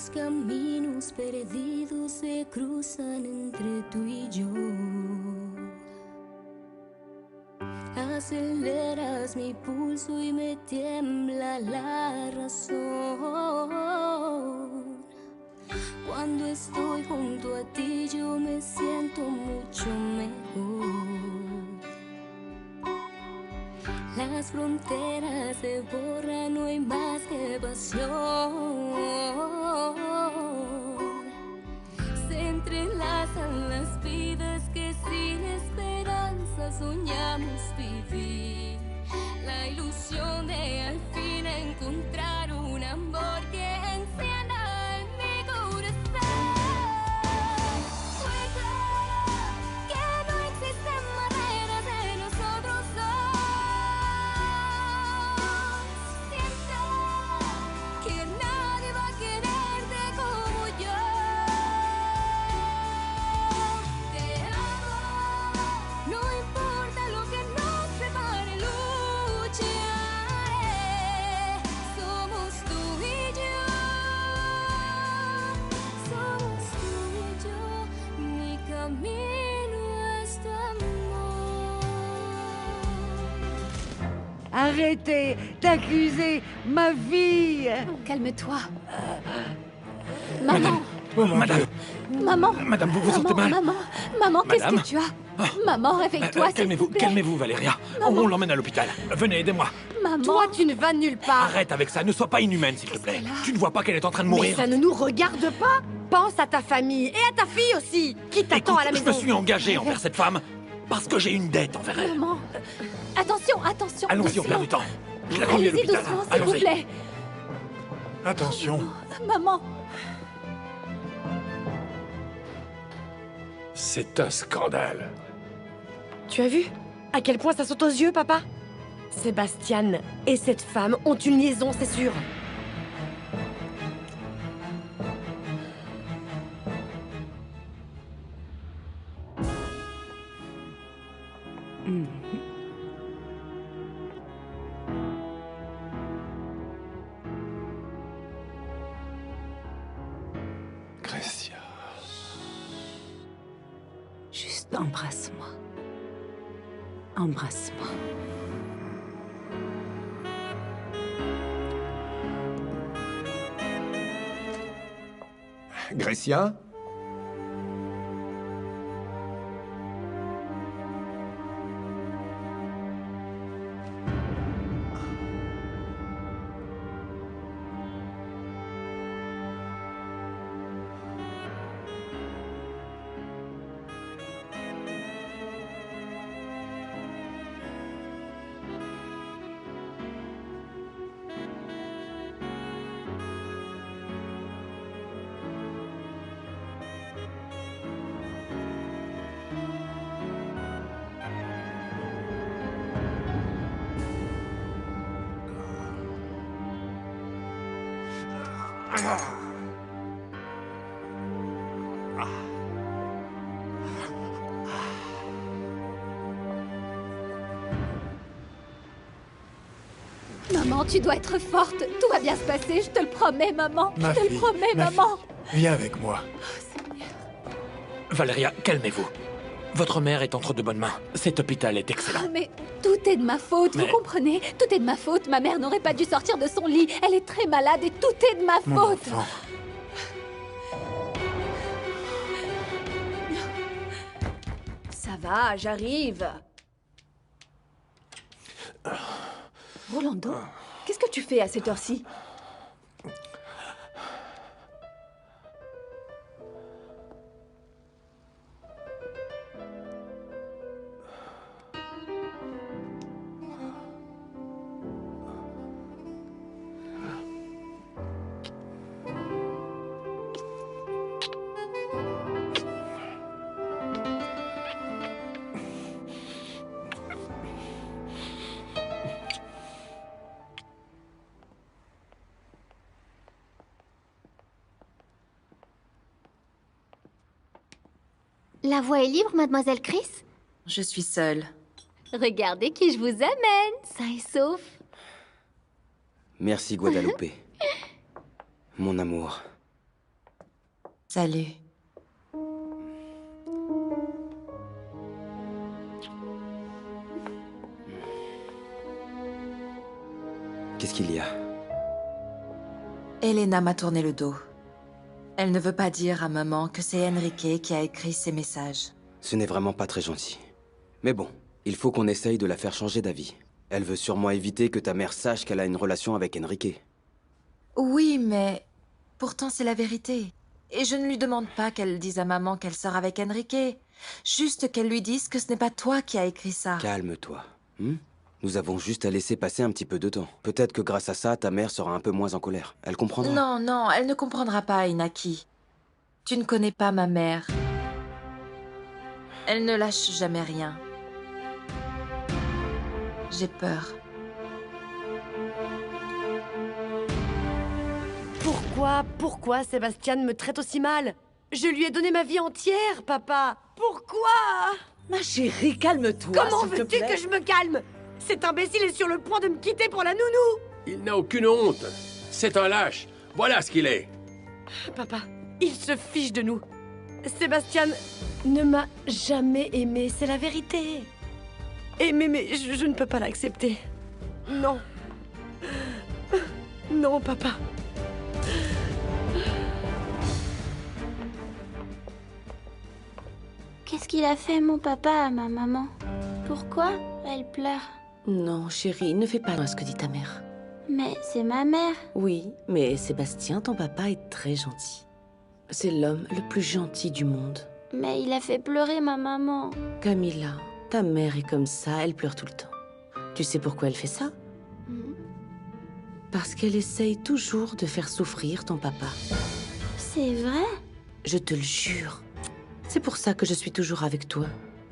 caminos perdidos se cruzan entre tú y yo. Aceleras mi pulso y me tiembla la razón. Cuando estoy junto a ti yo me siento mucho mejor. Las fronteras se borran, no hay más que pasión. Se entrelazan las vidas que sin esperanza soñamos vivir. La ilusión de al fin encontrar un amor que encienda en mi corazón. Recuerda que no existen barreras de nosotros dos. Siento que nadie va a quererte como yo. Te amo, no importa lo que nos separe, lucharé. Somos tú y yo. Somos tú y yo. Mi camino es tu amor. Arrêtez d'accuser ma fille. Calme-toi. Maman. Madame, Maman. madame, vous vous sentez mal? Maman, qu'est-ce Madame que tu as? Maman, réveille-toi, s'il Calmez-vous, te plaît. calmez-vous, Valéria. On l'emmène à l'hôpital. Venez, aidez-moi. Maman. Toi, tu ne vas nulle part. Arrête avec ça, ne sois pas inhumaine, s'il te plaît. qu'elle a? Tu ne vois pas qu'elle est en train de Mais mourir? ça ne nous regarde pas. Pense à ta famille et à ta fille aussi, qui t'attend Écoute, à la je maison. me suis engagé envers cette femme parce que j'ai une dette envers elle. Maman. Attention, attention. Allons-y, on perd du temps. Je la conduis à Allez-y l'hôpital. doucement, s'il vous Allons-y. plaît. Attention, Maman. c'est un scandale. Tu as vu à quel point ça saute aux yeux, papa? Sébastien et cette femme ont une liaison, c'est sûr. Grécia. Juste embrasse-moi. Embrasse-moi. Grécia? Maman, tu dois être forte. Tout va bien se passer, je te le promets, maman. Ma je te fille, le promets, ma maman. fille, viens avec moi. Valéria, calmez-vous. Votre mère est entre de bonnes mains. Cet hôpital est excellent. Mais tout est de ma faute, Mais- vous comprenez? Tout est de ma faute. Ma mère n'aurait pas dû sortir de son lit. Elle est très malade et tout est de ma Mon faute. enfant. Ça va, j'arrive. Rolando, qu'est-ce que tu fais à cette heure-ci? La voie est libre, mademoiselle Chris? Je suis seule. Regardez qui je vous amène, sain et sauf. Merci, Guadalupe. Mon amour. Salut. Qu'est-ce qu'il y a? Elena m'a tourné le dos. Elle ne veut pas dire à maman que c'est Enrique qui a écrit ces messages. Ce n'est vraiment pas très gentil. Mais bon, il faut qu'on essaye de la faire changer d'avis. Elle veut sûrement éviter que ta mère sache qu'elle a une relation avec Enrique. Oui, mais pourtant c'est la vérité. Et je ne lui demande pas qu'elle dise à maman qu'elle sort avec Enrique. Juste qu'elle lui dise que ce n'est pas toi qui as écrit ça. Calme-toi. Nous avons juste à laisser passer un petit peu de temps. Peut-être que grâce à ça, ta mère sera un peu moins en colère. Elle comprendra. Non, non, elle ne comprendra pas, Inaki. Tu ne connais pas ma mère. Elle ne lâche jamais rien. J'ai peur. Pourquoi Sébastien me traite aussi mal? Je lui ai donné ma vie entière, papa. Pourquoi? Ma chérie, calme-toi. Comment s'il te veux-tu plaît. que je me calme? Cet imbécile est sur le point de me quitter pour la nounou. Il n'a aucune honte. C'est un lâche. Voilà ce qu'il est. Papa, il se fiche de nous. Sébastien ne m'a jamais aimé, c'est la vérité. Mais je ne peux pas l'accepter. Non. Non, papa. Qu'est-ce qu'il a fait, mon papa, à ma maman? Pourquoi elle pleure? Non, chérie, ne fais pas ce que dit ta mère. Mais c'est ma mère. Oui, mais Sébastien, ton papa, est très gentil. C'est l'homme le plus gentil du monde. Mais il a fait pleurer ma maman. Camilla, ta mère est comme ça, elle pleure tout le temps. Tu sais pourquoi elle fait ça? Parce qu'elle essaye toujours de faire souffrir ton papa. C'est vrai? Je te le jure. C'est pour ça que je suis toujours avec toi.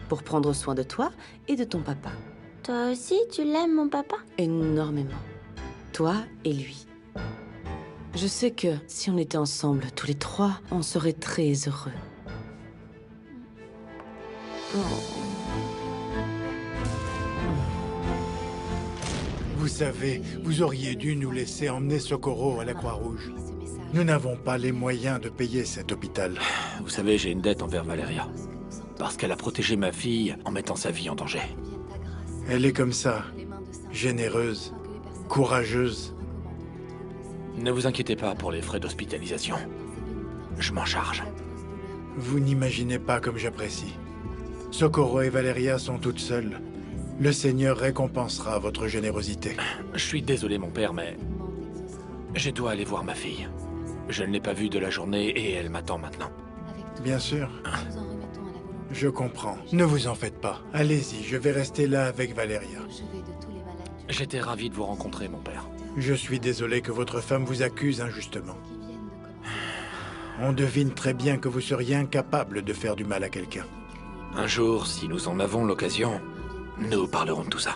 Pour prendre soin de toi et de ton papa. Toi aussi, tu l'aimes, mon papa? Énormément. Toi et lui. Je sais que si on était ensemble, tous les trois, on serait très heureux. Vous savez, vous auriez dû nous laisser emmener Socorro à la Croix-Rouge. Nous n'avons pas les moyens de payer cet hôpital. Vous savez, j'ai une dette envers Valeria. Parce qu'elle a protégé ma fille en mettant sa vie en danger. Elle est comme ça, généreuse, courageuse. Ne vous inquiétez pas pour les frais d'hospitalisation. Je m'en charge. Vous n'imaginez pas comme j'apprécie. Socorro et Valeria sont toutes seules. Le Seigneur récompensera votre générosité. Je suis désolé, mon père, mais... je dois aller voir ma fille. Je ne l'ai pas vue de la journée et elle m'attend maintenant. Bien sûr. Je comprends. Ne vous en faites pas. Allez-y, je vais rester là avec Valeria. J'étais ravi de vous rencontrer, mon père. Je suis désolé que votre femme vous accuse injustement. On devine très bien que vous seriez incapable de faire du mal à quelqu'un. Un jour, si nous en avons l'occasion, nous parlerons de tout ça.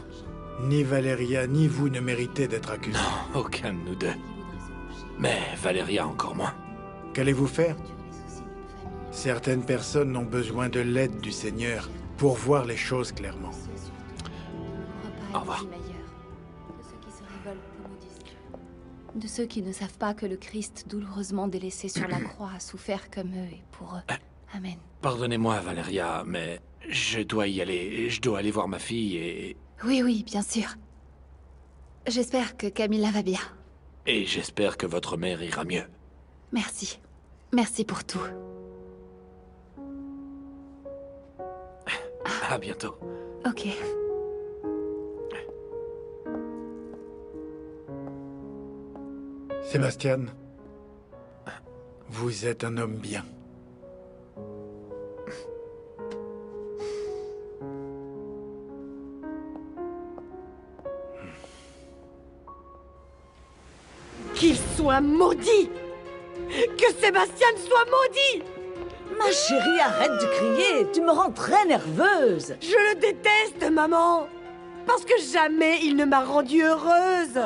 Ni Valeria, ni vous ne méritez d'être accusés. Non, aucun de nous deux. Mais Valeria encore moins. Qu'allez-vous faire? Certaines personnes ont besoin de l'aide du Seigneur pour voir les choses clairement. Au revoir. De ceux qui ne savent pas que le Christ, douloureusement délaissé sur la croix, a souffert comme eux et pour eux. Amen. Pardonnez-moi, Valeria, mais je dois y aller. Je dois aller voir ma fille et... Oui, bien sûr. J'espère que Camilla va bien. Et j'espère que votre mère ira mieux. Merci. Merci pour tout. À bientôt. Ok. Sébastien, vous êtes un homme bien. Qu'il soit maudit! Que Sébastien soit maudit! Ma chérie, arrête de crier. Tu me rends très nerveuse. Je le déteste, maman! Parce que jamais il ne m'a rendue heureuse!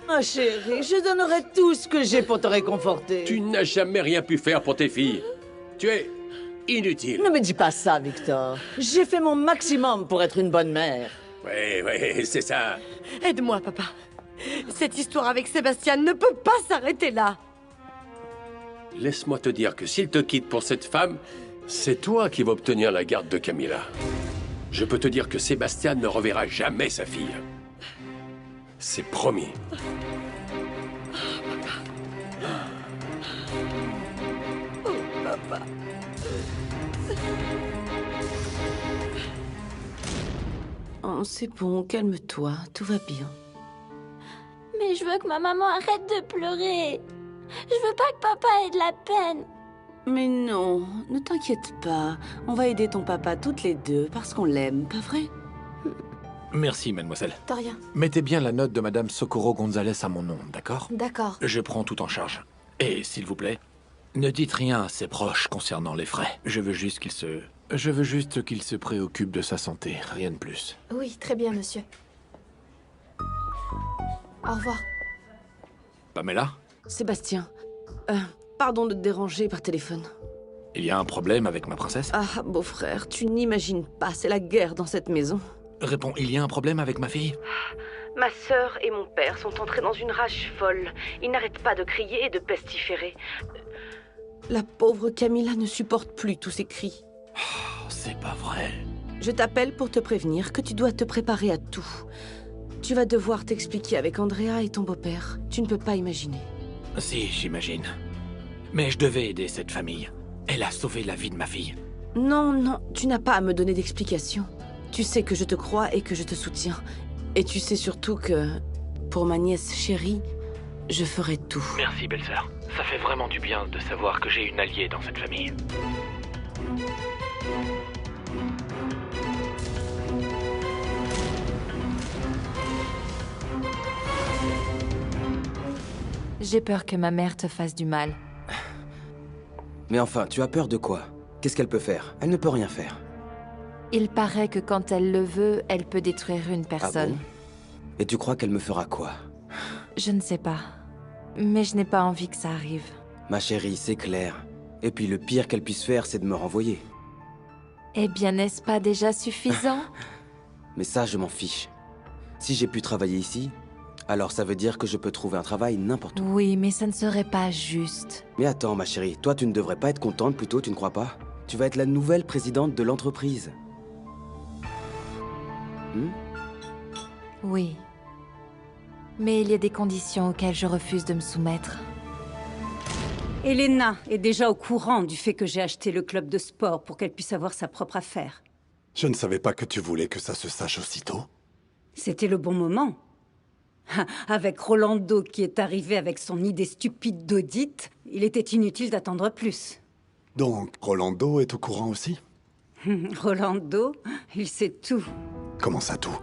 Ma chérie, je donnerai tout ce que j'ai pour te réconforter. Tu n'as jamais rien pu faire pour tes filles. Tu es inutile. Ne me dis pas ça, Victor. J'ai fait mon maximum pour être une bonne mère. Oui, c'est ça. Aide-moi, papa. Cette histoire avec Sébastien ne peut pas s'arrêter là. Laisse-moi te dire que s'il te quitte pour cette femme, c'est toi qui vas obtenir la garde de Camilla. Je peux te dire que Sébastien ne reverra jamais sa fille. C'est promis. Oh, papa. Oh, c'est bon, calme-toi, tout va bien. Mais je veux que ma maman arrête de pleurer. Je veux pas que papa ait de la peine. Mais non, ne t'inquiète pas. On va aider ton papa toutes les deux parce qu'on l'aime, pas vrai? Merci, mademoiselle. De rien. Mettez bien la note de madame Socorro González à mon nom, d'accord? D'accord. Je prends tout en charge. Et, s'il vous plaît, ne dites rien à ses proches concernant les frais. Je veux juste qu'il se préoccupe de sa santé, rien de plus. Oui, très bien, monsieur. Au revoir. Pamela? Sébastien, pardon de te déranger par téléphone. Il y a un problème avec ma princesse? Ah, beau-frère, tu n'imagines pas, c'est la guerre dans cette maison. Réponds, il y a un problème avec ma fille? Ma sœur et mon père sont entrés dans une rage folle. Ils n'arrêtent pas de crier et de pestiférer. La pauvre Camilla ne supporte plus tous ces cris. Oh, c'est pas vrai. Je t'appelle pour te prévenir que tu dois te préparer à tout. Tu vas devoir t'expliquer avec Andrea et ton beau-père. Tu ne peux pas imaginer. Si, j'imagine. Mais je devais aider cette famille. Elle a sauvé la vie de ma fille. Non, non, tu n'as pas à me donner d'explications. Tu sais que je te crois et que je te soutiens. Et tu sais surtout que, pour ma nièce chérie, je ferai tout. Merci, belle-sœur. Ça fait vraiment du bien de savoir que j'ai une alliée dans cette famille. J'ai peur que ma mère te fasse du mal. Mais enfin, tu as peur de quoi? Qu'est-ce qu'elle peut faire? Elle ne peut rien faire. Il paraît que quand elle le veut, elle peut détruire une personne. Ah bon? Et tu crois qu'elle me fera quoi? Je ne sais pas. Mais je n'ai pas envie que ça arrive. Ma chérie, c'est clair. Et puis le pire qu'elle puisse faire, c'est de me renvoyer. Eh bien, n'est-ce pas déjà suffisant? Mais ça, je m'en fiche. Si j'ai pu travailler ici, alors ça veut dire que je peux trouver un travail n'importe où. Oui, mais ça ne serait pas juste. Mais attends, ma chérie, toi tu ne devrais pas être contente plutôt, tu ne crois pas? Tu vas être la nouvelle présidente de l'entreprise. Oui. Mais il y a des conditions auxquelles je refuse de me soumettre. Elena est déjà au courant du fait que j'ai acheté le club de sport pour qu'elle puisse avoir sa propre affaire. Je ne savais pas que tu voulais que ça se sache aussitôt. C'était le bon moment. Avec Rolando qui est arrivé avec son idée stupide d'audit, il était inutile d'attendre plus. Donc, Rolando est au courant aussi? Rolando, il sait tout. Comment ça, tout?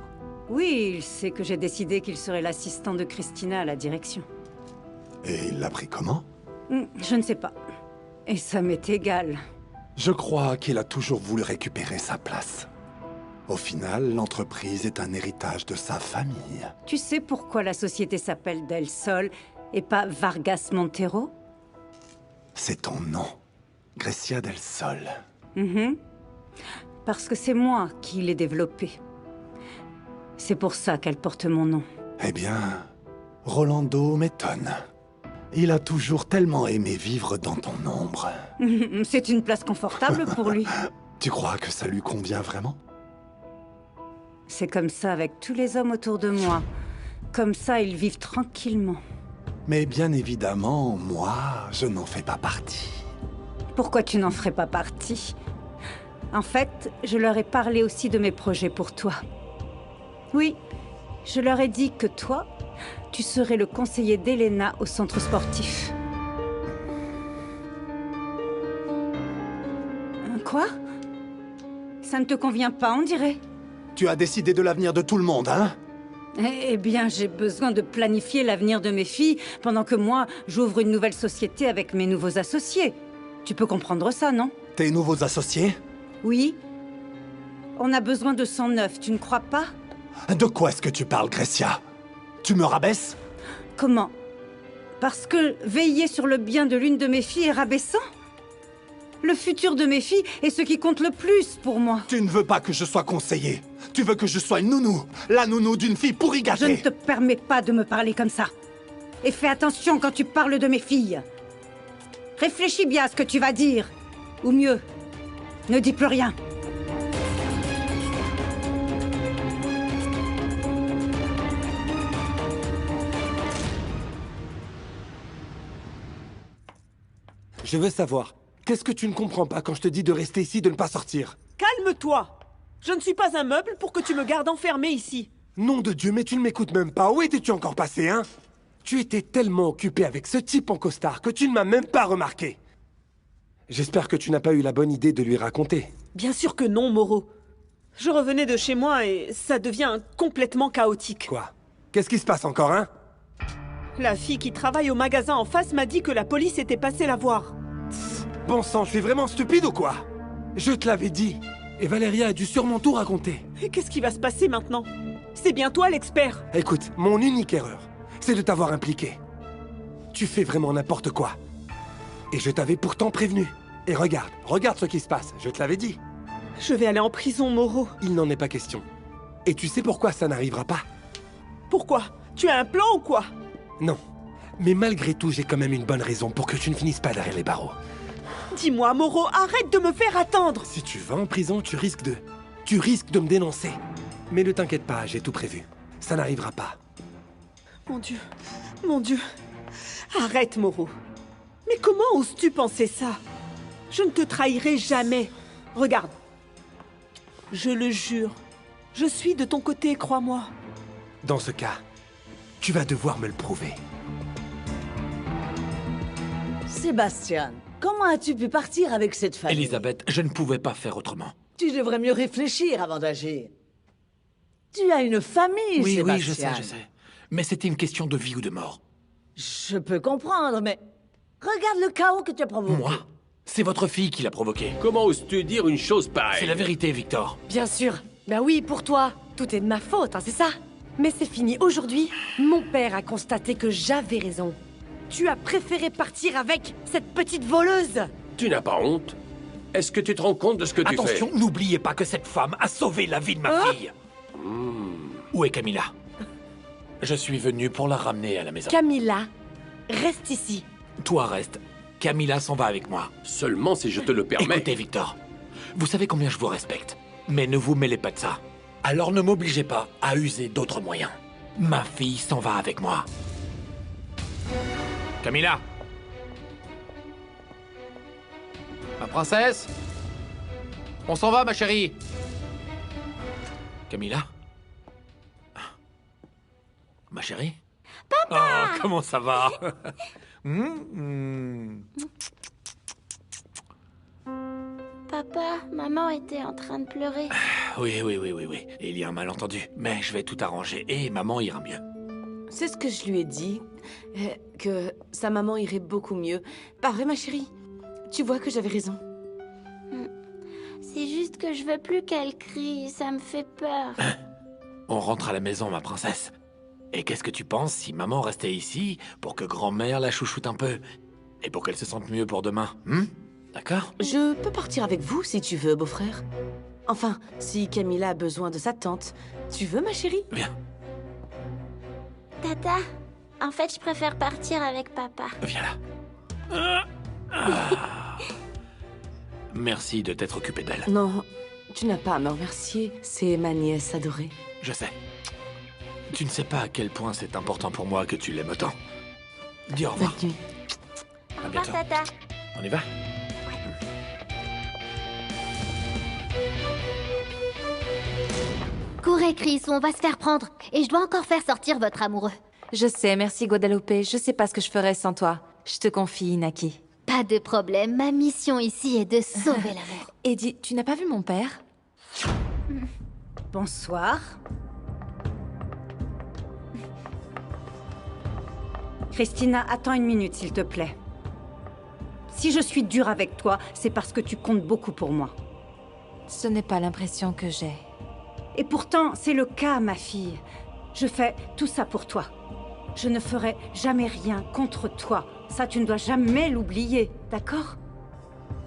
Oui, il sait que j'ai décidé qu'il serait l'assistant de Christina à la direction. Et il l'a pris comment? Je ne sais pas. Et ça m'est égal. Je crois qu'il a toujours voulu récupérer sa place. Au final, l'entreprise est un héritage de sa famille. Tu sais pourquoi la société s'appelle Del Sol et pas Vargas Montero? C'est ton nom. Grecia Del Sol. Parce que c'est moi qui l'ai développée. C'est pour ça qu'elle porte mon nom. Eh bien, Rolando m'étonne. Il a toujours tellement aimé vivre dans ton ombre. C'est une place confortable pour lui. Tu crois que ça lui convient vraiment? C'est comme ça avec tous les hommes autour de moi. Comme ça, ils vivent tranquillement. Mais bien évidemment, moi, je n'en fais pas partie. Pourquoi tu n'en ferais pas partie? En fait, je leur ai parlé aussi de mes projets pour toi. Oui, je leur ai dit que toi, tu serais le conseiller d'Elena au centre sportif. Quoi? Ça ne te convient pas, on dirait? Tu as décidé de l'avenir de tout le monde, hein? Eh bien, j'ai besoin de planifier l'avenir de mes filles pendant que moi, j'ouvre une nouvelle société avec mes nouveaux associés. Tu peux comprendre ça, non? Tes nouveaux associés? Oui. On a besoin de sang neuf, tu ne crois pas? De quoi est-ce que tu parles, Grecia? Tu me rabaisses? Comment? Parce que veiller sur le bien de l'une de mes filles est rabaissant? Le futur de mes filles est ce qui compte le plus pour moi. Tu ne veux pas que je sois conseiller. Tu veux que je sois une nounou. La nounou d'une fille pourri gâtée. Je ne te permets pas de me parler comme ça. Et fais attention quand tu parles de mes filles. Réfléchis bien à ce que tu vas dire. Ou mieux, ne dis plus rien. Je veux savoir, qu'est-ce que tu ne comprends pas quand je te dis de rester ici, de ne pas sortir? Calme-toi! Je ne suis pas un meuble pour que tu me gardes enfermé ici. Nom de Dieu, mais tu ne m'écoutes même pas. Où étais-tu encore passé, hein? Tu étais tellement occupé avec ce type en costard que tu ne m'as même pas remarqué. J'espère que tu n'as pas eu la bonne idée de lui raconter. Bien sûr que non, Moreau. Je revenais de chez moi et ça devient complètement chaotique. Quoi? Qu'est-ce qui se passe encore, hein? La fille qui travaille au magasin en face m'a dit que la police était passée la voir. Bon sang, je suis vraiment stupide ou quoi? Je te l'avais dit. Et Valéria a dû sûrement tout raconter. Et qu'est-ce qui va se passer maintenant? C'est bien toi l'expert. Écoute, mon unique erreur, c'est de t'avoir impliqué. Tu fais vraiment n'importe quoi. Et je t'avais pourtant prévenu. Et regarde ce qui se passe, je te l'avais dit. Je vais aller en prison, Moreau. Il n'en est pas question. Et tu sais pourquoi ça n'arrivera pas? Pourquoi? Tu as un plan ou quoi? Non. Mais malgré tout, j'ai quand même une bonne raison pour que tu ne finisses pas derrière les barreaux. Dis-moi, Moreau, arrête de me faire attendre! Si tu vas en prison, tu risques de me dénoncer. Mais ne t'inquiète pas, j'ai tout prévu. Ça n'arrivera pas. Mon Dieu. Arrête, Moreau. Mais comment oses-tu penser ça? Je ne te trahirai jamais. Regarde. Je le jure. Je suis de ton côté, crois-moi. Dans ce cas, tu vas devoir me le prouver. Sébastien, comment as-tu pu partir avec cette famille? Elisabeth, je ne pouvais pas faire autrement. Tu devrais mieux réfléchir avant d'agir. Tu as une famille, Oui, Sébastien. je sais. Mais c'était une question de vie ou de mort. Je peux comprendre, mais... Regarde le chaos que tu as provoqué. Moi? C'est votre fille qui l'a provoqué. Comment oses-tu dire une chose pareille? C'est la vérité, Victor. Bien sûr. Ben oui, pour toi. Tout est de ma faute, hein, c'est ça? Mais c'est fini. Aujourd'hui, mon père a constaté que j'avais raison. Tu as préféré partir avec cette petite voleuse. Tu n'as pas honte? Est-ce que tu te rends compte de ce que tu fais? Attention, n'oubliez pas que cette femme a sauvé la vie de ma fille. Où est Camilla? Je suis venu pour la ramener à la maison. Camilla, reste ici. Toi reste. Camilla s'en va avec moi. Seulement si je te le permets. Écoutez, Victor. Vous savez combien je vous respecte. Mais ne vous mêlez pas de ça. Alors ne m'obligez pas à user d'autres moyens. Ma fille s'en va avec moi. Camilla! Ma princesse? On s'en va, ma chérie? Camilla? Ma chérie? Papa! Oh, comment ça va? Papa, maman était en train de pleurer. Oui. Il y a un malentendu. Mais je vais tout arranger et maman ira mieux. C'est ce que je lui ai dit, que sa maman irait beaucoup mieux. Pas vrai, ma chérie? Tu vois que j'avais raison. C'est juste que je veux plus qu'elle crie, ça me fait peur. On rentre à la maison, ma princesse. Et qu'est-ce que tu penses si maman restait ici pour que grand-mère la chouchoute un peu? Et pour qu'elle se sente mieux pour demain, D'accord? Je peux partir avec vous si tu veux, beau-frère. Enfin, si Camilla a besoin de sa tante. Tu veux, ma chérie? Viens. Tata, en fait, je préfère partir avec papa. Viens là. Merci de t'être occupé d'elle. Non, tu n'as pas à me remercier. C'est ma nièce adorée. Je sais. Tu ne sais pas à quel point c'est important pour moi que tu l'aimes autant. Dis au revoir. Bonne nuit. À bientôt. Tata. On y va? Courez, Chris, ou on va se faire prendre. Et je dois encore faire sortir votre amoureux. Je sais, merci Guadalupe. Je sais pas ce que je ferais sans toi. Je te confie, Inaki. Pas de problème, ma mission ici est de sauver l'amour. Eddie, tu n'as pas vu mon père? Bonsoir. Christina, attends une minute, s'il te plaît. Si je suis dure avec toi, c'est parce que tu comptes beaucoup pour moi. Ce n'est pas l'impression que j'ai. Et pourtant, c'est le cas, ma fille. Je fais tout ça pour toi. Je ne ferai jamais rien contre toi. Ça, tu ne dois jamais l'oublier, d'accord?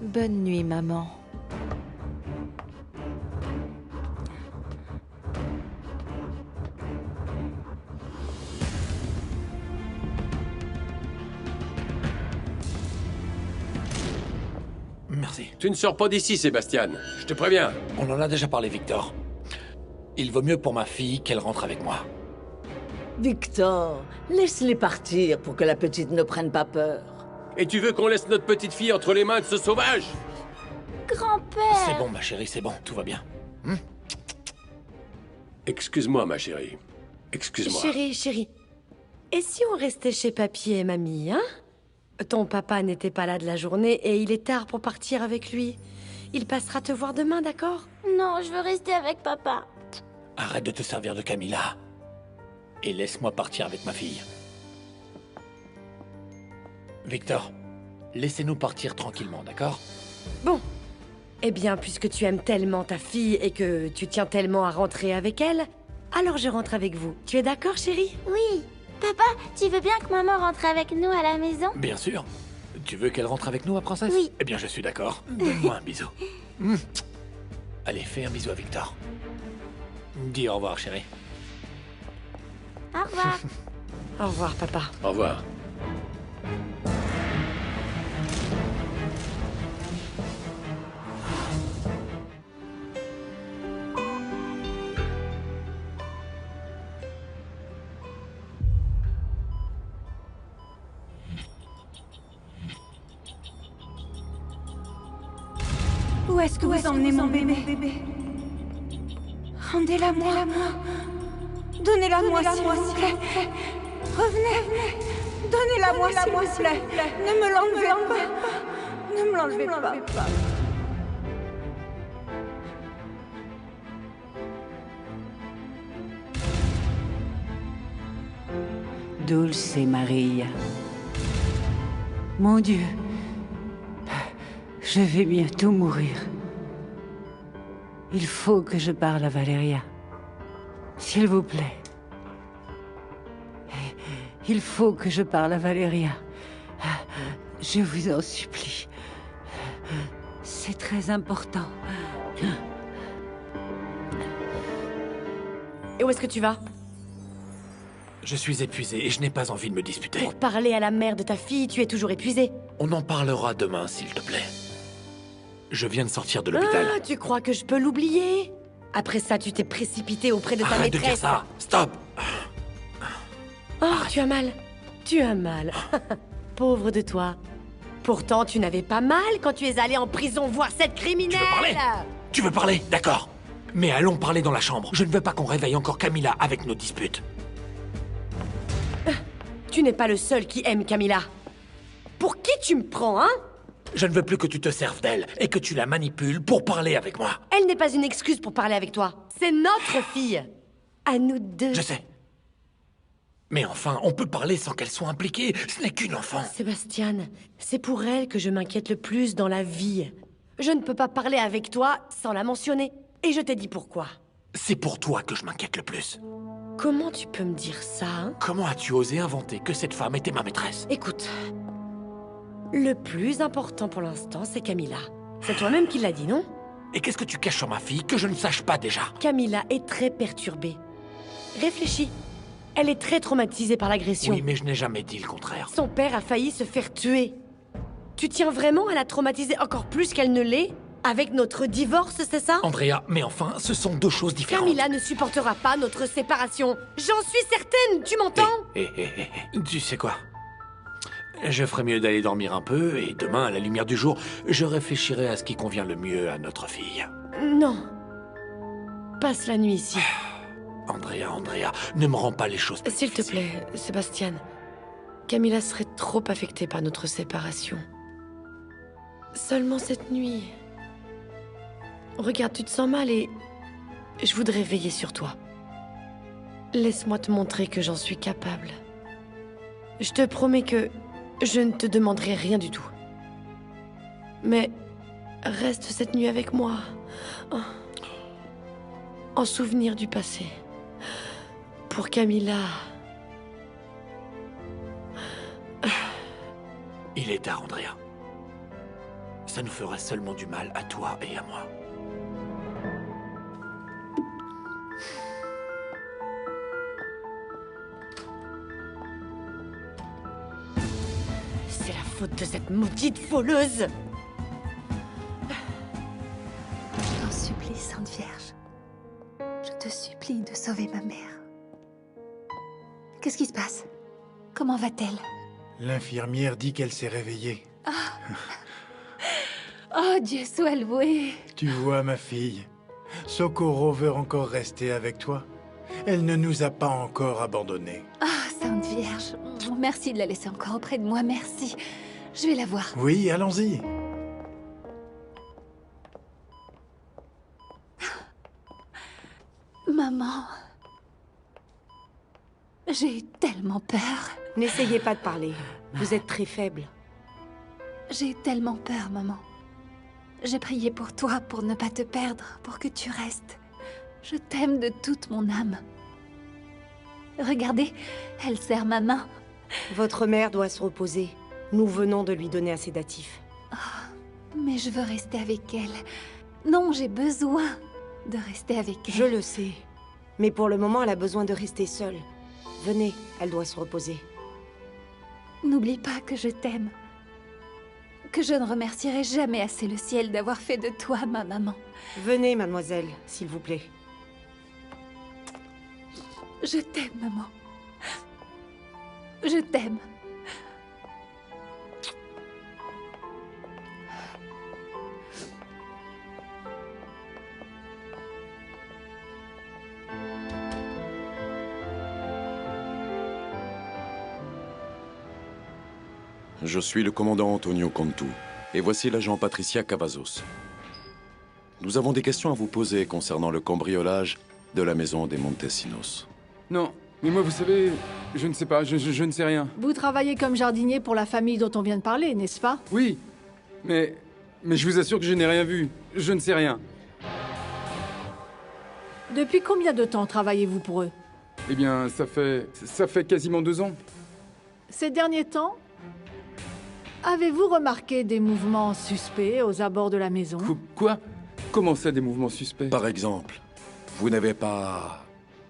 Bonne nuit, maman. merci. Tu ne sors pas d'ici, Sébastien. Je te préviens. On en a déjà parlé, Victor. Il vaut mieux pour ma fille qu'elle rentre avec moi. Victor, laisse-les partir pour que la petite ne prenne pas peur. Et tu veux qu'on laisse notre petite fille entre les mains de ce sauvage? Grand-père! C'est bon, ma chérie, c'est bon, tout va bien. Excuse-moi, ma chérie. Excuse-moi. Chérie. Et si on restait chez papy et mamie, hein? Ton papa n'était pas là de la journée et il est tard pour partir avec lui. Il passera te voir demain, d'accord? Non, je veux rester avec papa. Arrête de te servir de Camilla. Et laisse-moi partir avec ma fille. Victor, laissez-nous partir tranquillement, d'accord? Bon. Eh bien, puisque tu aimes tellement ta fille et que tu tiens tellement à rentrer avec elle, alors je rentre avec vous. Tu es d'accord, chérie? Oui. Papa, tu veux bien que maman rentre avec nous à la maison? Bien sûr. Tu veux qu'elle rentre avec nous, ma princesse? Oui. Eh bien, je suis d'accord. Donne-moi un bisou. Allez, fais un bisou à Victor. Dis au revoir, chérie. Au revoir. Au revoir, papa. Au revoir. Où est-ce que vous emmenez mon bébé? Rendez-la-moi. Donnez-la-moi, s'il vous plaît. Revenez. Donnez-la-moi, s'il vous plaît. Ne me l'enlevez pas. Ne me l'enlevez pas. Dulce Maria. Mon Dieu. Je vais bientôt mourir. Il faut que je parle à Valeria. S'il vous plaît. Il faut que je parle à Valeria. Je vous en supplie. C'est très important. Et où est-ce que tu vas? Je suis épuisé et je n'ai pas envie de me disputer. Pour parler à la mère de ta fille, tu es toujours épuisé. On en parlera demain, s'il te plaît. Je viens de sortir de l'hôpital. Ah, tu crois que je peux l'oublier? Après ça, tu t'es précipité auprès de ta Arrête maîtresse. de dire ça. Stop. Oh, tu as mal. Tu as mal. Pauvre de toi. Pourtant, tu n'avais pas mal quand tu es allé en prison voir cette criminelle. Tu veux parler? D'accord. Mais allons parler dans la chambre. Je ne veux pas qu'on réveille encore Camilla avec nos disputes. Tu n'es pas le seul qui aime Camilla. Pour qui tu me prends, hein? Je ne veux plus que tu te serves d'elle et que tu la manipules pour parler avec moi. Elle n'est pas une excuse pour parler avec toi. C'est notre fille. À nous deux. Je sais. Mais enfin, on peut parler sans qu'elle soit impliquée. Ce n'est qu'une enfant. Sébastien, c'est pour elle que je m'inquiète le plus dans la vie. Je ne peux pas parler avec toi sans la mentionner. Et je t'ai dit pourquoi. C'est pour toi que je m'inquiète le plus. Comment tu peux me dire ça, hein? Comment as-tu osé inventer que cette femme était ma maîtresse? Écoute, le plus important pour l'instant, c'est Camilla. C'est toi-même qui l'as dit, non? Et qu'est-ce que tu caches sur ma fille que je ne sache pas déjà? Camilla est très perturbée. Réfléchis. Elle est très traumatisée par l'agression. Oui, mais je n'ai jamais dit le contraire. Son père a failli se faire tuer. Tu tiens vraiment à la traumatiser encore plus qu'elle ne l'est? Avec notre divorce, c'est ça? Andrea, mais enfin, ce sont deux choses différentes. Camilla ne supportera pas notre séparation. J'en suis certaine, tu m'entends? Tu sais quoi? Je ferais mieux d'aller dormir un peu, et demain, à la lumière du jour, je réfléchirai à ce qui convient le mieux à notre fille. Non. Passe la nuit ici. Andrea, ne me rends pas les choses plus S'il te plaît, Sébastien. Camilla serait trop affectée par notre séparation. Seulement cette nuit. Regarde, tu te sens mal et je voudrais veiller sur toi. Laisse-moi te montrer que j'en suis capable. Je te promets que je ne te demanderai rien du tout. Mais reste cette nuit avec moi. En souvenir du passé. Pour Camilla. Il est tard, Andrea. Ça nous ferait seulement du mal à toi et à moi. C'est la faute de cette maudite voleuse. Qu'est-ce qui se passe? Comment va-t-elle? L'infirmière dit qu'elle s'est réveillée. Oh, Dieu soit loué. Tu vois, ma fille, Socorro veut encore rester avec toi. Elle ne nous a pas encore abandonnés. Ah, Sainte Vierge. Merci de la laisser encore auprès de moi, merci. Je vais la voir. Oui, allons-y. Maman... J'ai eu tellement peur. N'essayez pas de parler. Vous êtes très faible. J'ai eu tellement peur, maman. J'ai prié pour toi, pour ne pas te perdre, pour que tu restes. Je t'aime de toute mon âme. Regardez, elle serre ma main. Votre mère doit se reposer. Nous venons de lui donner un sédatif. Oh, mais je veux rester avec elle. Non, j'ai besoin de rester avec elle. Je le sais. Mais pour le moment, elle a besoin de rester seule. Venez, elle doit se reposer. N'oublie pas que je t'aime. Que je ne remercierai jamais assez le ciel d'avoir fait de toi ma maman. Venez, mademoiselle, s'il vous plaît. Je t'aime, maman. Je t'aime. Je suis le commandant Antonio Cantu, et voici l'agent Patricia Cavazos. Nous avons des questions à vous poser concernant le cambriolage de la maison des Montesinos. Non, mais moi, vous savez, je ne sais pas, je ne sais rien. Vous travaillez comme jardinier pour la famille dont on vient de parler, n'est-ce pas? Oui, mais je vous assure que je n'ai rien vu. Je ne sais rien. Depuis combien de temps travaillez-vous pour eux? Eh bien, ça fait quasiment 2 ans. Ces derniers temps, avez-vous remarqué des mouvements suspects aux abords de la maison? Quoi? Comment ça, des mouvements suspects? Par exemple, vous n'avez pas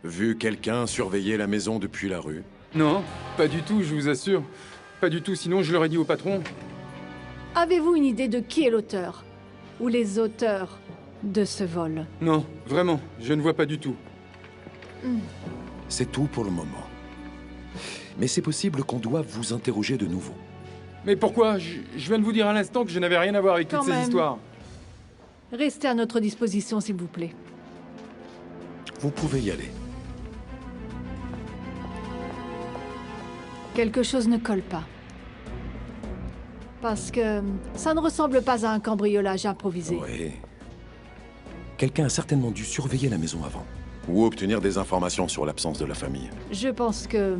vu quelqu'un surveiller la maison depuis la rue? Non, pas du tout, je vous assure. Pas du tout, sinon je l'aurais dit au patron. Avez-vous une idée de qui est l'auteur? Ou les auteurs de ce vol? Non, vraiment, je ne vois pas du tout. C'est tout pour le moment. Mais c'est possible qu'on doive vous interroger de nouveau. Mais pourquoi? Je viens de vous dire à l'instant que je n'avais rien à voir avec toutes ces histoires. Restez à notre disposition, s'il vous plaît. Vous pouvez y aller. Quelque chose ne colle pas. Parce que ça ne ressemble pas à un cambriolage improvisé. Oui. Quelqu'un a certainement dû surveiller la maison avant. Ou obtenir des informations sur l'absence de la famille. Je pense que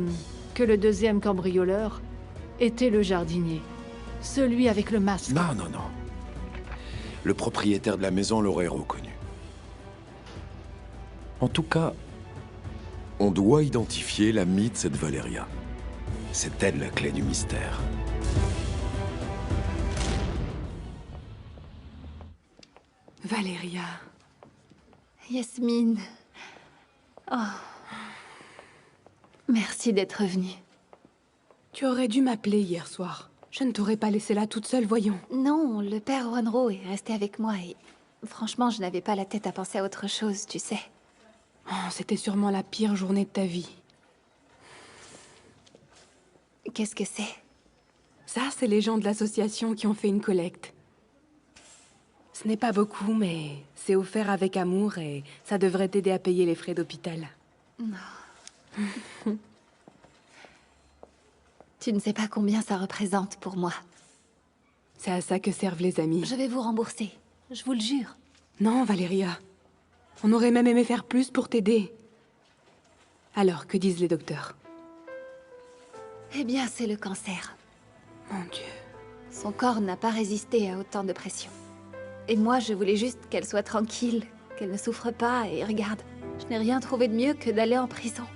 le deuxième cambrioleur était le jardinier. Celui avec le masque. Non. Le propriétaire de la maison l'aurait reconnu. En tout cas, on doit identifier l'amie de cette Valeria. C'est elle la clé du mystère. Valeria. Yasmine. Oh. Merci d'être venue. Tu aurais dû m'appeler hier soir. Je ne t'aurais pas laissée là toute seule, voyons. Non, le père Wanro est resté avec moi et... Franchement, je n'avais pas la tête à penser à autre chose, tu sais. Oh, c'était sûrement la pire journée de ta vie. Qu'est-ce que c'est? Ça, c'est les gens de l'association qui ont fait une collecte. Ce n'est pas beaucoup, mais c'est offert avec amour et ça devrait t'aider à payer les frais d'hôpital. Non. Tu ne sais pas combien ça représente pour moi. C'est à ça que servent les amis. Je vais vous rembourser, je vous le jure. Non, Valeria. On aurait même aimé faire plus pour t'aider. Alors, que disent les docteurs? Eh bien, c'est le cancer. Mon Dieu. Son corps n'a pas résisté à autant de pression. Et moi, je voulais juste qu'elle soit tranquille, qu'elle ne souffre pas, et regarde, je n'ai rien trouvé de mieux que d'aller en prison.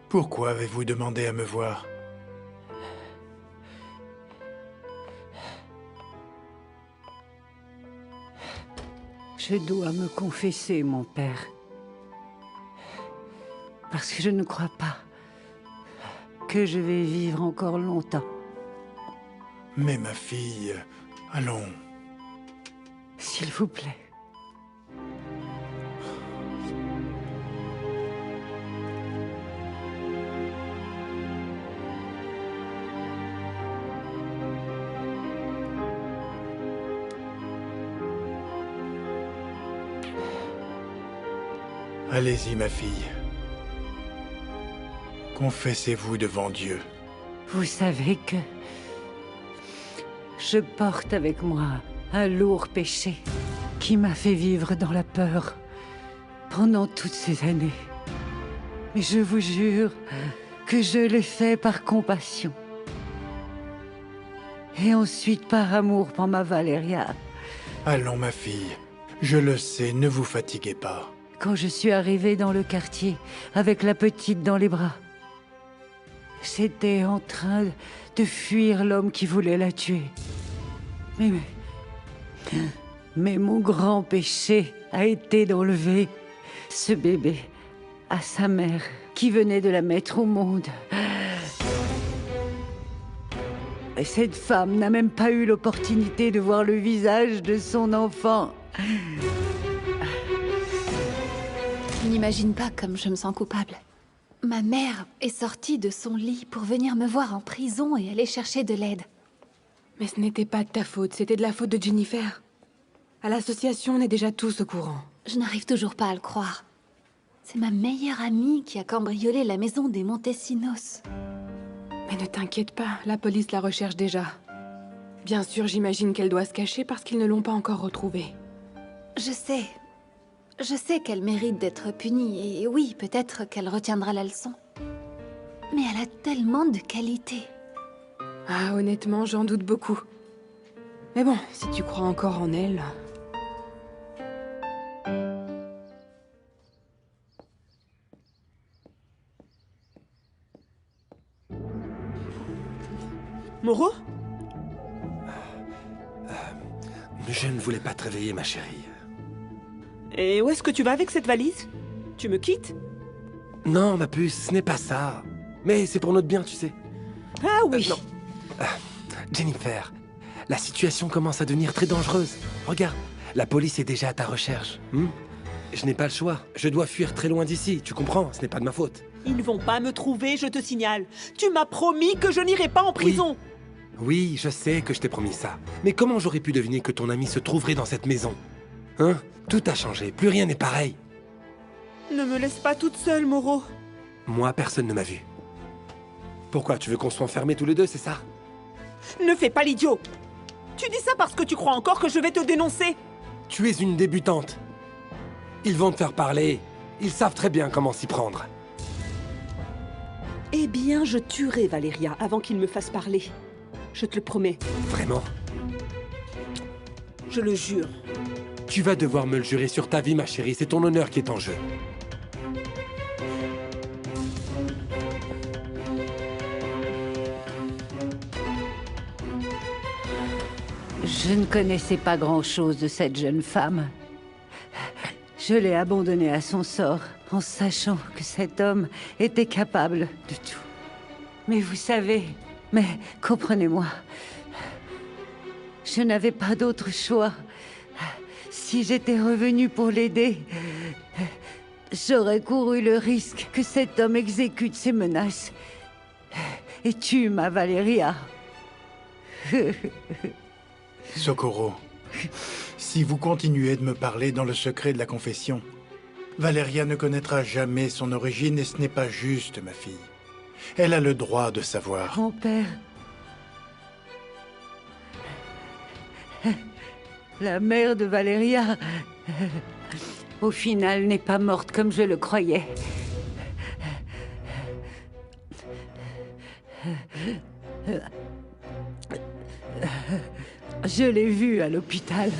Pourquoi avez-vous demandé à me voir? Je dois me confesser, mon père. Parce que je ne crois pas que je vais vivre encore longtemps. Mais ma fille, allons. S'il vous plaît. Allez-y, ma fille. Confessez-vous devant Dieu. Vous savez que je porte avec moi un lourd péché qui m'a fait vivre dans la peur pendant toutes ces années. Mais je vous jure que je l'ai fait par compassion. Et ensuite par amour pour ma Valeria. Allons, ma fille. Je le sais, ne vous fatiguez pas. Quand je suis arrivée dans le quartier avec la petite dans les bras, j'étais en train de fuir l'homme qui voulait la tuer. Mais mon grand péché a été d'enlever ce bébé à sa mère qui venait de la mettre au monde. Et cette femme n'a même pas eu l'opportunité de voir le visage de son enfant. Tu n'imagines pas comme je me sens coupable. Ma mère est sortie de son lit pour venir me voir en prison et aller chercher de l'aide. Mais ce n'était pas de ta faute, c'était de la faute de Jennifer. À l'association, on est déjà tous au courant. Je n'arrive toujours pas à le croire. C'est ma meilleure amie qui a cambriolé la maison des Montesinos. Mais ne t'inquiète pas, la police la recherche déjà. Bien sûr, j'imagine qu'elle doit se cacher parce qu'ils ne l'ont pas encore retrouvée. Je sais qu'elle mérite d'être punie, et oui, peut-être qu'elle retiendra la leçon. Mais elle a tellement de qualités. Ah, honnêtement, j'en doute beaucoup. Mais bon, si tu crois encore en elle... Moreau? Je ne voulais pas te réveiller, ma chérie. Et où est-ce que tu vas avec cette valise? Tu me quittes? Non, ma puce, ce n'est pas ça. Mais c'est pour notre bien, tu sais. Ah oui. Non. Jennifer, la situation commence à devenir très dangereuse. Regarde, la police est déjà à ta recherche. Je n'ai pas le choix. Je dois fuir très loin d'ici, tu comprends? Ce n'est pas de ma faute. Ils ne vont pas me trouver, je te signale. Tu m'as promis que je n'irai pas en prison. Oui, je sais que je t'ai promis ça. Mais comment j'aurais pu deviner que ton ami se trouverait dans cette maison? Hein? Tout a changé, plus rien n'est pareil. Ne me laisse pas toute seule, Moreau. Moi, personne ne m'a vu. Pourquoi? Tu veux qu'on soit enfermés tous les deux, c'est ça? Ne fais pas l'idiot. Tu dis ça parce que tu crois encore que je vais te dénoncer. Tu es une débutante. Ils vont te faire parler. Ils savent très bien comment s'y prendre. Eh bien, je tuerai Valeria avant qu'il me fasse parler. Je te le promets. Vraiment? Je le jure. Tu vas devoir me le jurer sur ta vie, ma chérie. C'est ton honneur qui est en jeu. Je ne connaissais pas grand-chose de cette jeune femme. Je l'ai abandonnée à son sort, en sachant que cet homme était capable de tout. Mais vous savez, comprenez-moi, je n'avais pas d'autre choix. Si j'étais revenue pour l'aider, j'aurais couru le risque que cet homme exécute ses menaces et tue ma Valeria. Socorro, si vous continuez de me parler dans le secret de la confession, Valeria ne connaîtra jamais son origine et ce n'est pas juste, ma fille. Elle a le droit de savoir. Grand-père, la mère de Valeria, au final, n'est pas morte comme je le croyais. Je l'ai vue à l'hôpital.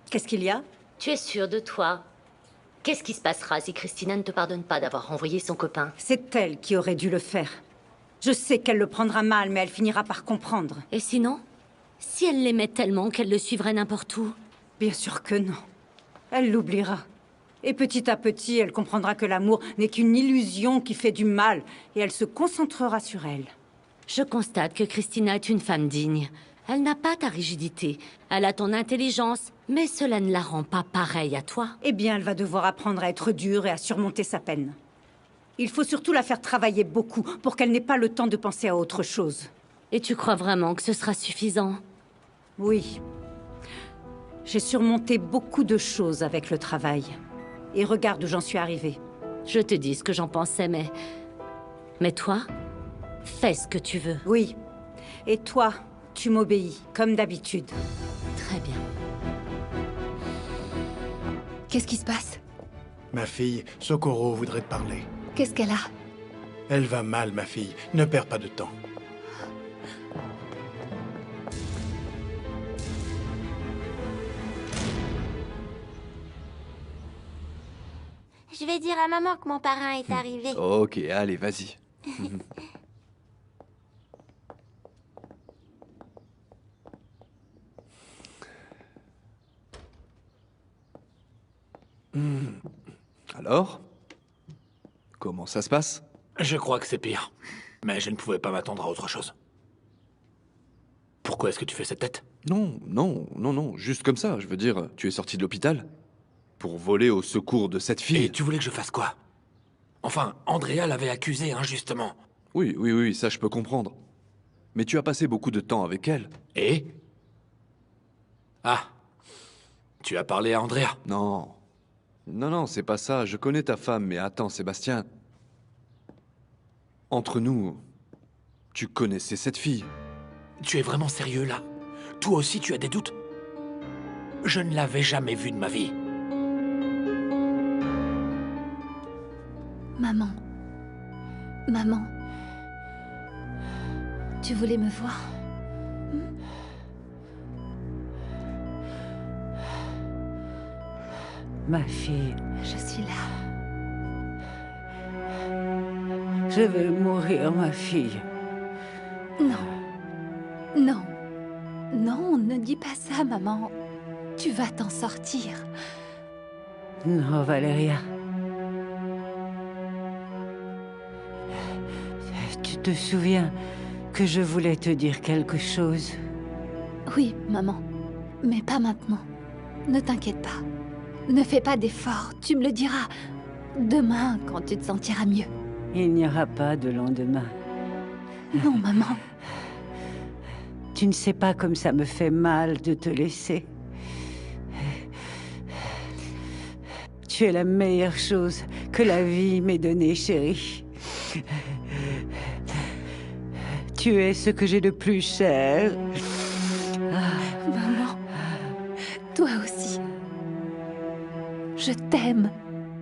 Qu'est-ce qu'il y a? Tu es sûre de toi? Qu'est-ce qui se passera si Christina ne te pardonne pas d'avoir renvoyé son copain? C'est elle qui aurait dû le faire. Je sais qu'elle le prendra mal, mais elle finira par comprendre. Et sinon? Si elle l'aimait tellement qu'elle le suivrait n'importe où? Bien sûr que non. Elle l'oubliera. Et petit à petit, elle comprendra que l'amour n'est qu'une illusion qui fait du mal, et elle se concentrera sur elle. Je constate que Christina est une femme digne. Elle n'a pas ta rigidité. Elle a ton intelligence, mais cela ne la rend pas pareille à toi. Eh bien, elle va devoir apprendre à être dure et à surmonter sa peine. Il faut surtout la faire travailler beaucoup pour qu'elle n'ait pas le temps de penser à autre chose. Et tu crois vraiment que ce sera suffisant? Oui. J'ai surmonté beaucoup de choses avec le travail. Et regarde où j'en suis arrivée. Je te dis ce que j'en pensais, mais... Mais toi, fais ce que tu veux. Oui. Et toi, tu m'obéis, comme d'habitude. Très bien. Qu'est-ce qui se passe? Ma fille, Socorro voudrait te parler. Qu'est-ce qu'elle a? Elle va mal, ma fille. Ne perds pas de temps. Je vais dire à maman que mon parrain est arrivé. Ok, allez, vas-y. Alors? Comment ça se passe? Je crois que c'est pire. Mais je ne pouvais pas m'attendre à autre chose. Pourquoi est-ce que tu fais cette tête? Non, juste comme ça. Je veux dire, tu es sorti de l'hôpital pour voler au secours de cette fille. Et tu voulais que je fasse quoi? Enfin, Andrea l'avait accusée injustement. Oui, ça je peux comprendre. Mais tu as passé beaucoup de temps avec elle. Et? Ah. Tu as parlé à Andrea? Non, c'est pas ça. Je connais ta femme, mais attends, Sébastien. Entre nous, tu connaissais cette fille. Tu es vraiment sérieux, là? Toi aussi, tu as des doutes? Je ne l'avais jamais vue de ma vie. Maman. Maman. Tu voulais me voir? Ma fille. Je suis là. Je vais mourir, ma fille. Non, ne dis pas ça, maman. Tu vas t'en sortir. Non, Valeria. Tu te souviens que je voulais te dire quelque chose? Oui, maman. Mais pas maintenant. Ne t'inquiète pas. Ne fais pas d'efforts. Tu me le diras demain, quand tu te sentiras mieux. Il n'y aura pas de lendemain. Non, maman. Tu ne sais pas comme ça me fait mal de te laisser. Tu es la meilleure chose que la vie m'ait donnée, chérie. Tu es ce que j'ai de plus cher. Maman, toi aussi. Je t'aime.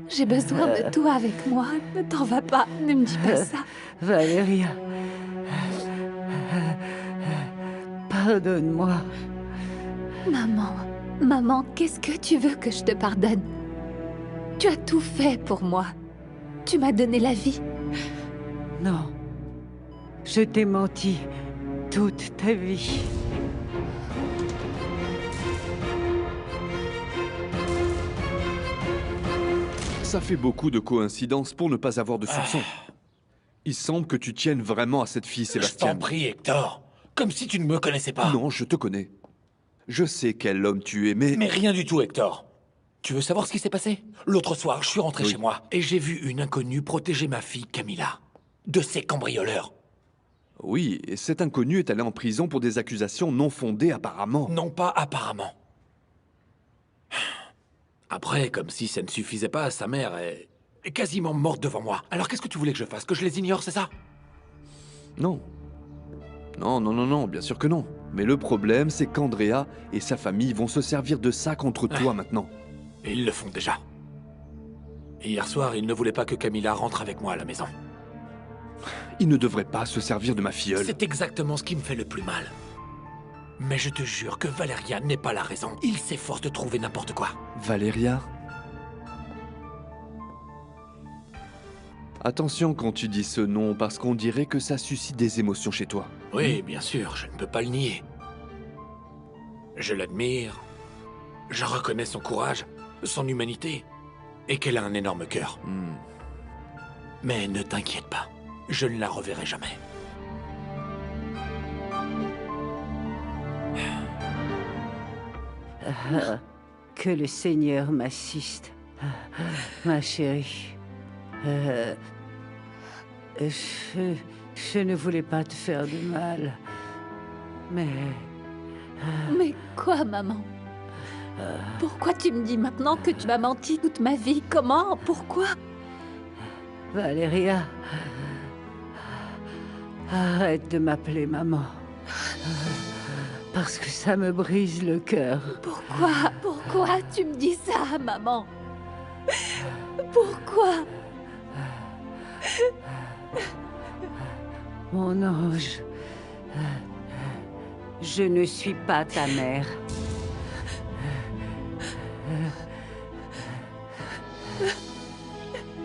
J'ai besoin de toi avec moi. Ne t'en vas pas. Ne me dis pas ça. Valeria. Pardonne-moi. Maman, qu'est-ce que tu veux que je te pardonne? Tu as tout fait pour moi. Tu m'as donné la vie. Non. Je t'ai menti toute ta vie. Ça fait beaucoup de coïncidences pour ne pas avoir de soupçons. Il semble que tu tiennes vraiment à cette fille, Sébastien. Je t'en prie, Hector. Comme si tu ne me connaissais pas. Non, je te connais. Je sais quel homme tu es, mais... Mais rien du tout, Hector. Tu veux savoir ce qui s'est passé? L'autre soir, je suis rentré chez moi et j'ai vu une inconnue protéger ma fille Camilla de ces cambrioleurs. Oui, et cet inconnu est allé en prison pour des accusations non fondées apparemment. Non pas apparemment. Après, comme si ça ne suffisait pas, sa mère est quasiment morte devant moi. Alors qu'est-ce que tu voulais que je fasse? Que je les ignore, c'est ça? Non, bien sûr que non. Mais le problème, c'est qu'Andrea et sa famille vont se servir de ça contre toi maintenant. Et ils le font déjà. Hier soir, ils ne voulaient pas que Camilla rentre avec moi à la maison. Ils ne devraient pas se servir de ma filleule. C'est exactement ce qui me fait le plus mal. Mais je te jure que Valeria n'est pas la raison. Il s'efforce de trouver n'importe quoi. Valeria? Attention quand tu dis ce nom, parce qu'on dirait que ça suscite des émotions chez toi. Oui, bien sûr, je ne peux pas le nier. Je l'admire, je reconnais son courage, son humanité, et qu'elle a un énorme cœur. Mais ne t'inquiète pas, je ne la reverrai jamais. Que le Seigneur m'assiste. Ma chérie. Je ne voulais pas te faire de mal. Mais... Mais quoi, maman? Pourquoi tu me dis maintenant que tu m'as menti toute ma vie? Comment? Pourquoi? Valeria... Arrête de m'appeler maman. Parce que ça me brise le cœur. Pourquoi tu me dis ça, maman? Pourquoi? Mon ange, je ne suis pas ta mère.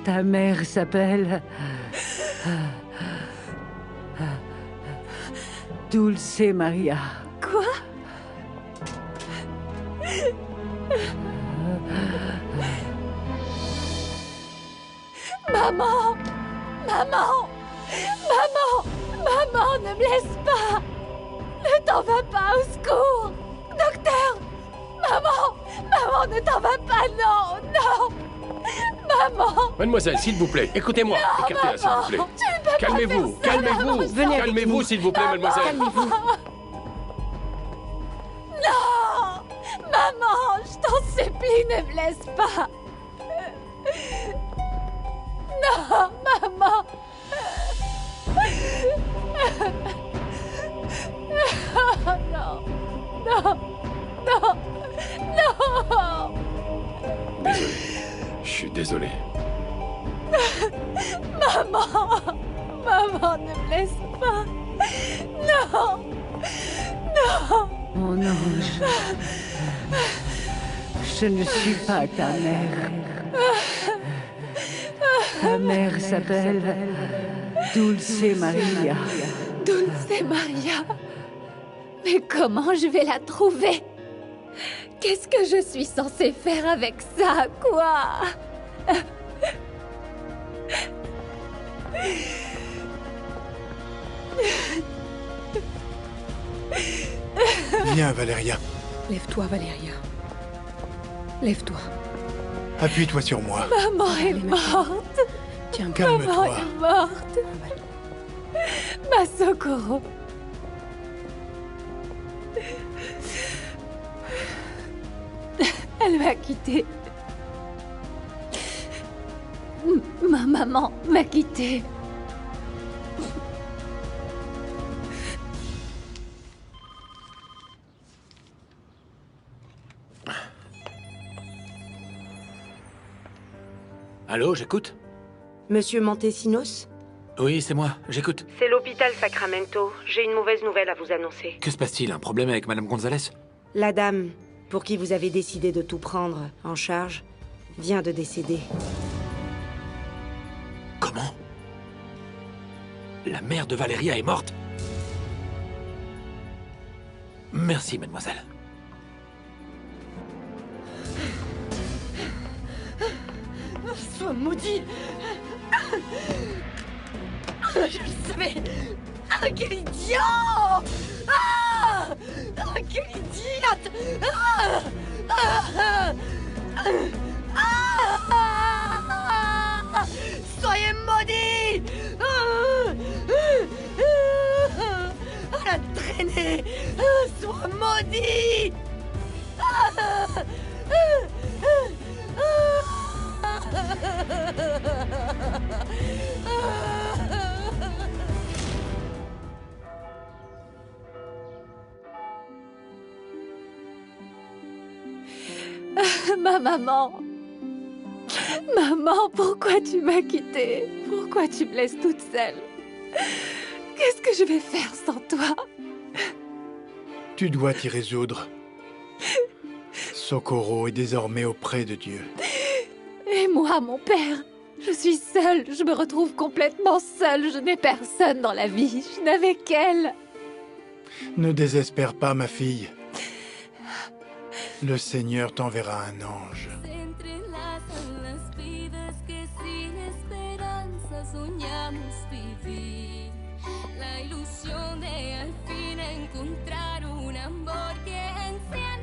Ta mère s'appelle... Dulce Maria. Quoi? Maman! Maman! Maman! Maman, ne me laisse pas! Ne t'en va pas, au secours! Docteur! Maman! Maman, ne t'en va pas, non! Non! Maman! Mademoiselle, s'il vous plaît, écoutez-moi. Écartez-la, s'il vous plaît. Calmez-vous, calmez-vous. Calmez-vous, s'il vous plaît, mademoiselle. Calmez-vous. Non! Maman, je t'en supplie, ne me laisse pas! Non, maman! Non! Non! Non! Non! Désolé. Je suis désolé. Maman! Maman, ne me laisse pas! Non! Non! Mon ange, je ne suis pas ta mère. Ta mère s'appelle Dulce Maria. Dulce Maria? Mais comment je vais la trouver? Qu'est-ce que je suis censée faire avec ça, quoi? Viens, Valeria. Lève-toi, Valeria. Lève-toi. Appuie-toi sur moi. Maman est morte. Tiens, calme-toi. Maman est morte. Ma Socorro. Elle m'a quittée. Ma maman m'a quittée. Allô, j'écoute? Monsieur Montesinos? Oui, c'est moi, j'écoute. C'est l'hôpital Sacramento. J'ai une mauvaise nouvelle à vous annoncer. Que se passe-t-il? Un problème avec Madame Gonzalez? La dame, pour qui vous avez décidé de tout prendre en charge, vient de décéder. Comment? La mère de Valeria est morte? Merci, mademoiselle. Sois maudit! Je le savais! Ah, quel idiot! Ah! Ah, quelle idiote! Ah! Ah! Ah! Soyez maudits! La traînée! Sois maudit! Ma maman. Maman, pourquoi tu m'as quittée? Pourquoi tu me laisses toute seule? Qu'est-ce que je vais faire sans toi? Tu dois t'y résoudre. Socorro est désormais auprès de Dieu. Et moi, mon père? Je suis seule, je me retrouve complètement seule, je n'ai personne dans la vie, je n'avais qu'elle. Ne désespère pas, ma fille. Le Seigneur t'enverra un ange. La ilusión de al fin encontrar un amor que encienda